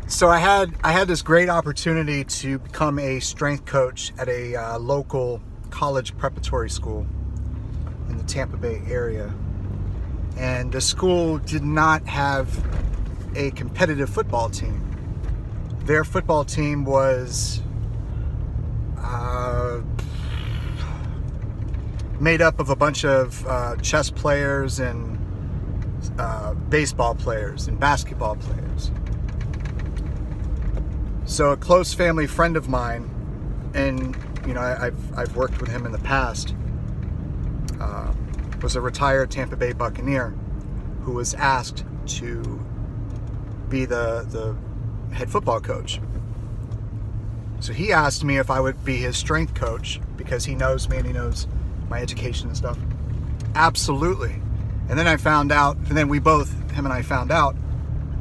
So I had this great opportunity to become a strength coach at a local college preparatory school in the Tampa Bay area. And the school did not have a competitive football team. Their football team was made up of a bunch of chess players and baseball players and basketball players. So a close family friend of mine, and I've worked with him in the past, was a retired Tampa Bay Buccaneer who was asked to be the head football coach. So he asked me if I would be his strength coach because he knows me and he knows my education and stuff. Absolutely. And then I found out, and then him and I found out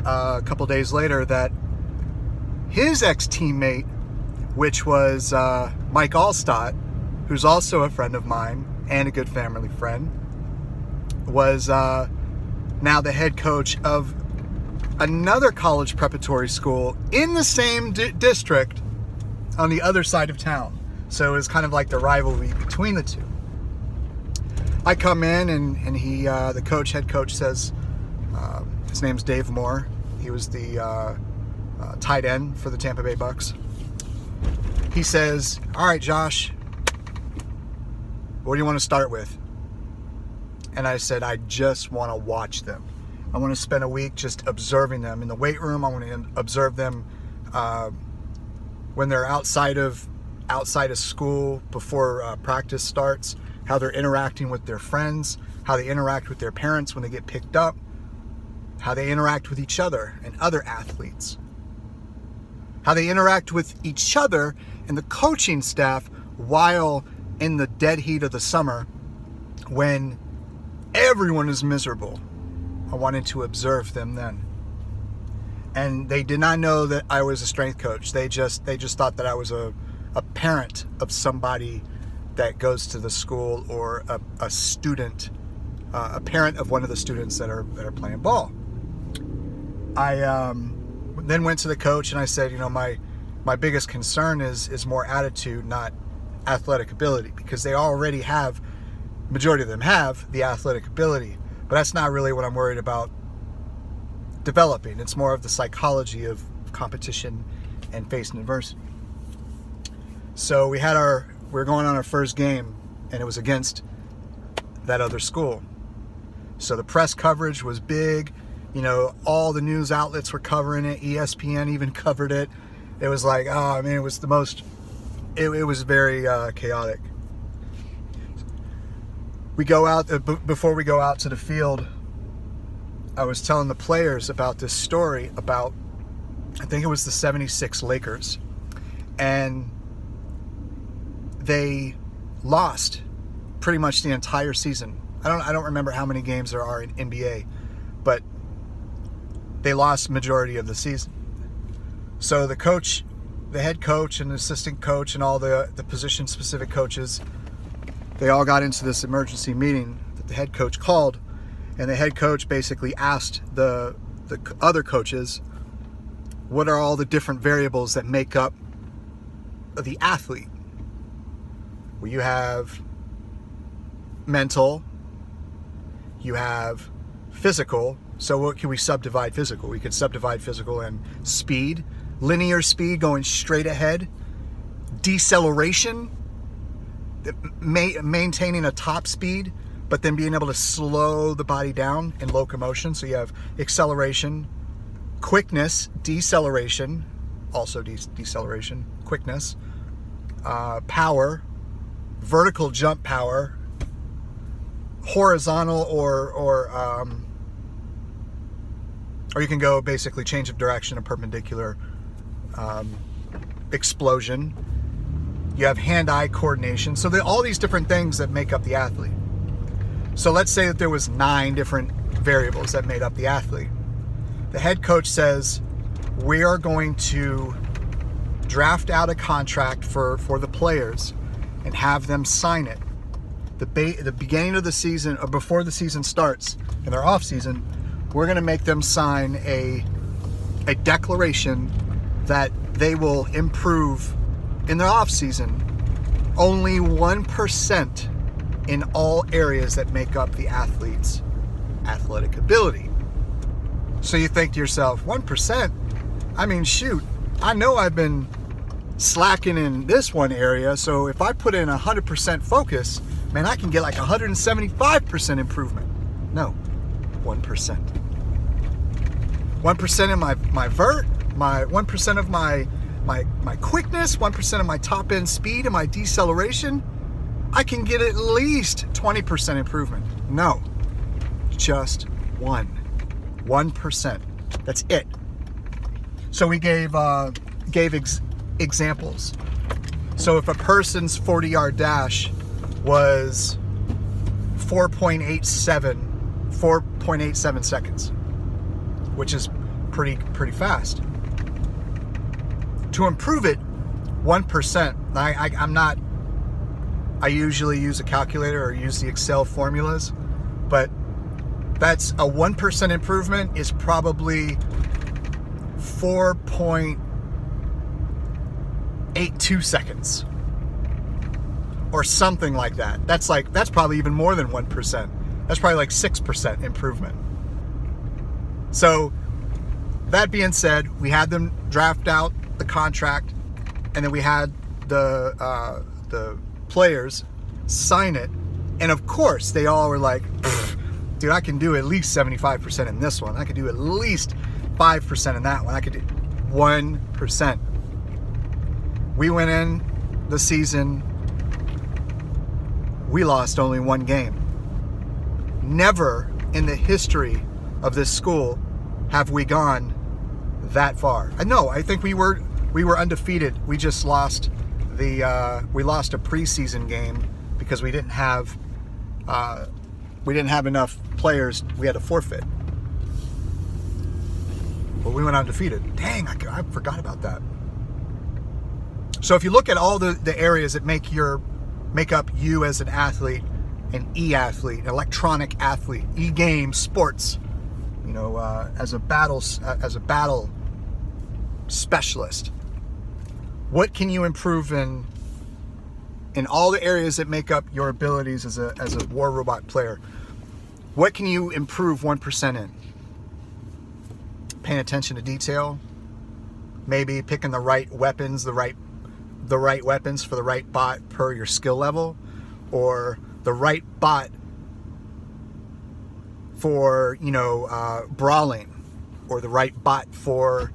a couple days later that his ex-teammate, which was Mike Allstott, who's also a friend of mine and a good family friend, was now the head coach of another college preparatory school in the same district on the other side of town. So it was kind of like the rivalry between the two. I come in and he, the head coach says, his name's Dave Moore. He was the tight end for the Tampa Bay Bucks. He says, "All right, Josh, what do you want to start with?" And I said, "I just want to watch them. I want to spend a week just observing them in the weight room. I want to observe them when they're outside of school before practice starts, how they're interacting with their friends, how they interact with their parents when they get picked up, how they interact with each other and other athletes, how they interact with each other and the coaching staff while in the dead heat of the summer when everyone is miserable." I wanted to observe them then. And they did not know that I was a strength coach. They just thought that I was a parent of somebody that goes to the school, or a student, a parent of one of the students that are playing ball. I then went to the coach and I said, my biggest concern is more attitude, not athletic ability, because they already have, majority of them have the athletic ability, but that's not really what I'm worried about developing. It's more of the psychology of competition and facing adversity. So we were going on our first game, and it was against that other school. So the press coverage was big. All the news outlets were covering it. ESPN even covered it. It was like, it was the most, it was very chaotic. We go out, before we go out to the field, I was telling the players about this story about, I think it was the 76 Lakers. And they lost pretty much the entire season. I don't remember how many games there are in NBA, but they lost majority of the season. So the coach, the head coach and the assistant coach and all the position-specific coaches, they all got into this emergency meeting that the head coach called, and the head coach basically asked the other coaches, what are all the different variables that make up the athlete? Well, you have mental, you have physical. So what can we subdivide physical? We could subdivide physical in speed, linear speed going straight ahead, deceleration, maintaining a top speed, but then being able to slow the body down in locomotion. So you have acceleration, quickness, deceleration, also deceleration, quickness, power, vertical jump power, horizontal or you can go basically change of direction, a perpendicular explosion. You have hand-eye coordination. So all these different things that make up the athlete. So let's say that there was 9 different variables that made up the athlete. The head coach says, we are going to draft out a contract for the players and have them sign it. The beginning of the season, or before the season starts, in their off season, we're going to make them sign a a declaration that they will improve in their off season only 1% in all areas that make up the athlete's athletic ability. So you think to yourself, 1%? I mean, shoot, I know I've been slacking in this one area, so if I put in 100% focus, man, I can get like 175% improvement. No, 1%. 1% in my vert, my 1% of my quickness, 1% of my top end speed and my deceleration, I can get at least 20% improvement. No, just 1%. That's it. So we gave examples. So if a person's 40-yard dash was 4.87 seconds, which is pretty fast. To improve it 1%, I usually use a calculator or use the Excel formulas, but that's a 1% improvement is probably 4.82 seconds or something like that. That's probably even more than 1%. That's probably like 6% improvement. So that being said, we had them draft out the contract, and then we had the players sign it, and of course they all were like, dude, I can do at least 75% in this one. I could do at least 5% in that one. I could do 1%. We went in the season, we lost only one game. Never in the history of this school have we gone that far. I think we were undefeated. We just lost we lost a preseason game because we didn't have enough players. We had to forfeit. But we went undefeated. Dang, I forgot about that. So if you look at all the areas that make up you as an athlete, an e-athlete, an electronic athlete, e-game, sports, as a battle specialist, what can you improve in all the areas that make up your abilities as a War Robot player? What can you improve 1% in? Paying attention to detail, maybe picking the right weapons, the right weapons for the right bot per your skill level, or the right bot for brawling, or the right bot for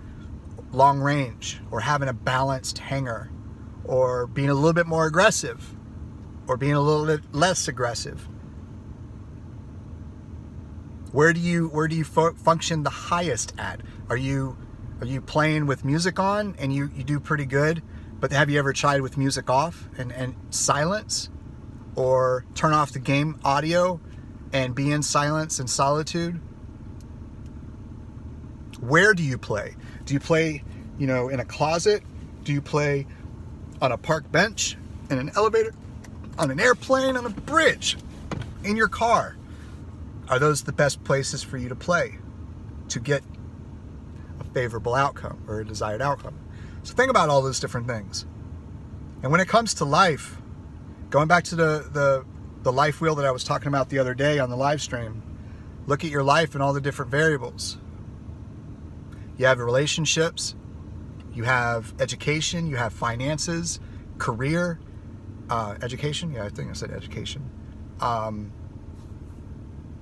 long range, or having a balanced hanger, or being a little bit more aggressive, or being a little bit less aggressive. Where do you function the highest at? Are you playing with music on and you do pretty good, but have you ever tried with music off and silence, or turn off the game audio and be in silence and solitude? Where do you play? Do you play, in a closet? Do you play on a park bench, in an elevator, on an airplane, on a bridge, in your car? Are those the best places for you to play to get a favorable outcome or a desired outcome? So think about all those different things. And when it comes to life, going back to the life wheel that I was talking about the other day on the live stream, look at your life and all the different variables. You have relationships, you have education, you have finances, career, education. Yeah, I think I said education.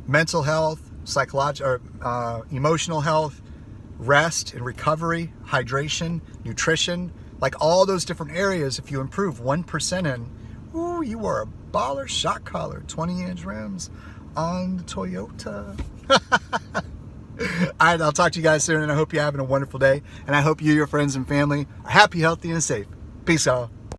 Mental health, psychological, emotional health, rest and recovery, hydration, nutrition, like all those different areas. If you improve 1% in, ooh, you are a baller. Shot collar, 20-inch rims on the Toyota. All right, I'll talk to you guys soon, and I hope you're having a wonderful day, and I hope you, your friends, and family are happy, healthy, and safe. Peace, y'all.